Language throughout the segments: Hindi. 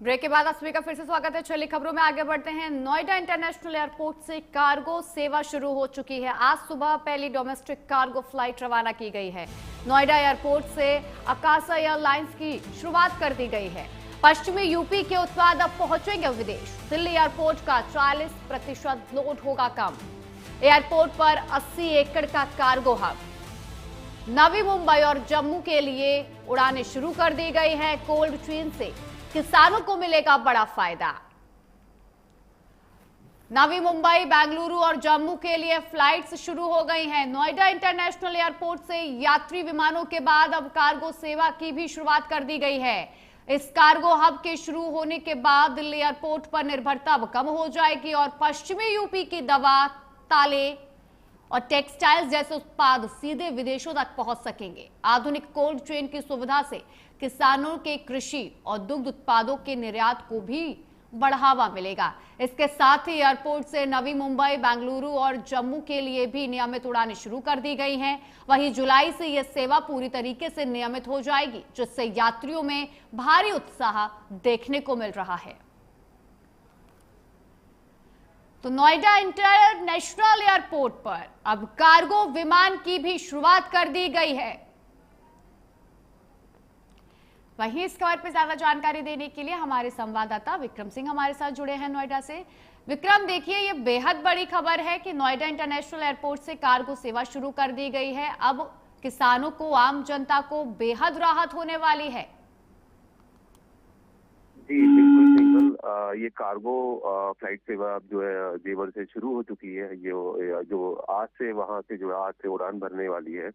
ब्रेक के बाद आप सभी का फिर से स्वागत है। चलिए खबरों में आगे बढ़ते हैं। नोएडा इंटरनेशनल एयरपोर्ट से कार्गो सेवा शुरू हो चुकी है। आज सुबह पहली डोमेस्टिक कार्गो फ्लाइट रवाना की गई है। नोएडा एयरपोर्ट से आकाशा एयरलाइंस की शुरुआत कर दी गई है। पश्चिमी यूपी के उत्पाद अब पहुंचेंगे विदेश। दिल्ली एयरपोर्ट का 40% लोड होगा कम। एयरपोर्ट पर 80 एकड़ का कार्गो हब। नवी मुंबई और जम्मू के लिए उड़ानें शुरू कर दी गई हैं। कोल्ड चेन से किसानों को मिलेगा बड़ा फायदा। नवी मुंबई, बेंगलुरु और जम्मू के लिए फ्लाइट्स शुरू हो गई हैं। नोएडा इंटरनेशनल एयरपोर्ट से यात्री विमानों के बाद अब कार्गो सेवा की भी शुरुआत कर दी गई है। इस कार्गो हब के शुरू होने के बाद दिल्ली एयरपोर्ट पर निर्भरता अब कम हो जाएगी और पश्चिमी यूपी की दवा, ताले और टेक्सटाइल्स जैसे उत्पाद सीधे विदेशों तक पहुंच सकेंगे। आधुनिक कोल्ड चेन की सुविधा से किसानों के कृषि और दुग्ध उत्पादों के निर्यात को भी बढ़ावा मिलेगा। इसके साथ ही एयरपोर्ट से नवी मुंबई, बेंगलुरु और जम्मू के लिए भी नियमित उड़ानें शुरू कर दी गई हैं। वहीं जुलाई से यह सेवा पूरी तरीके से नियमित हो जाएगी, जिससे यात्रियों में भारी उत्साह देखने को मिल रहा है। तो नोएडा इंटरनेशनल एयरपोर्ट पर अब कार्गो विमान की भी शुरुआत कर दी गई है। वहीं इस खबर पर ज्यादा जानकारी देने के लिए हमारे संवाददाता विक्रम सिंह हमारे साथ जुड़े हैं नोएडा से। विक्रम, देखिए, ये बेहद बड़ी खबर है कि नोएडा इंटरनेशनल एयरपोर्ट से कार्गो सेवा शुरू कर दी गई है। अब किसानों को, आम जनता को बेहद राहत होने वाली है। जी बिल्कुल सिंगल ये कार्गो फ्लाइट सेवा अब जो है जेवर से शुरू हो चुकी है। ये जो आज से वहां से जो है आज से उड़ान भरने वाली है।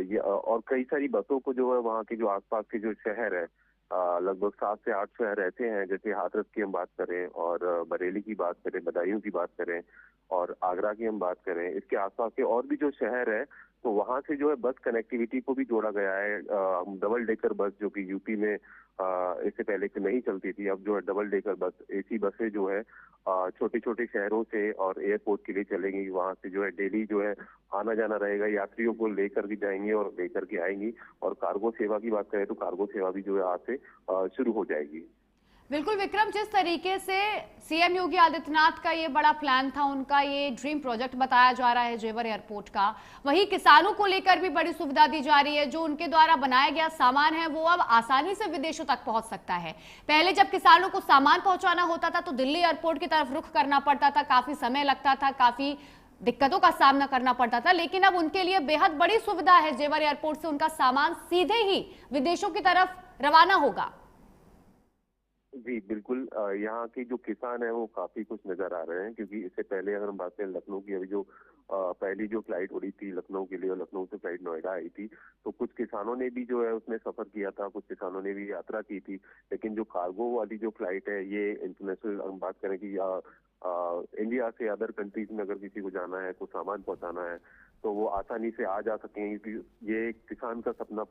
ये और कई सारी बसों को जो है वहाँ के जो आसपास के जो शहर है, लगभग 7 से 8 शहर ऐसे हैं, जैसे हाथरस की हम बात करें और बरेली की बात करें, बदायूं की बात करें और आगरा की हम बात करें, इसके आसपास के और भी जो शहर है, तो वहां से जो है बस कनेक्टिविटी को भी जोड़ा गया है। डबल डेकर बस जो कि यूपी में इससे पहले से नहीं चलती थी, अब जो है डबल डेकर बस, एसी बसें जो है छोटे छोटे शहरों से और एयरपोर्ट के लिए चलेंगी। वहां से जो है डेली जो है आना जाना रहेगा, यात्रियों को लेकर भी जाएंगी और लेकर के आएंगी। और कार्गो सेवा की बात करें तो कार्गो सेवा भी जो है आज से शुरू हो जाएगी। बिल्कुल विक्रम, जिस तरीके से सीएम योगी आदित्यनाथ का ये बड़ा प्लान था, उनका ये ड्रीम प्रोजेक्ट बताया जा रहा है जेवर एयरपोर्ट का, वही किसानों को लेकर भी बड़ी सुविधा दी जा रही है। जो उनके द्वारा बनाया गया सामान है वो अब आसानी से विदेशों तक पहुंच सकता है। पहले जब किसानों को सामान पहुंचाना होता था तो दिल्ली एयरपोर्ट की तरफ रुख करना पड़ता था, काफी समय लगता था, काफी दिक्कतों का सामना करना पड़ता था। लेकिन अब उनके लिए बेहद बड़ी सुविधा है, जेवर एयरपोर्ट से उनका सामान सीधे ही विदेशों की तरफ रवाना होगा। जी बिल्कुल, यहाँ के जो किसान हैं वो काफी खुश नजर आ रहे हैं, क्योंकि इससे पहले अगर हम बात करें लखनऊ की, अभी जो पहली जो फ्लाइट उड़ी थी लखनऊ के लिए और लखनऊ से फ्लाइट नोएडा आई थी, तो कुछ किसानों ने भी जो है उसमें सफर किया था, कुछ किसानों ने भी यात्रा की थी। लेकिन जो कार्गो वाली जो फ्लाइट है, ये इंटरनेशनल हम बात करें कि इंडिया से अदर कंट्रीज में अगर किसी को जाना है, को सामान पहुंचाना है, तो वो आसानी से आ जा सकें। ये किसान का सपना पूरा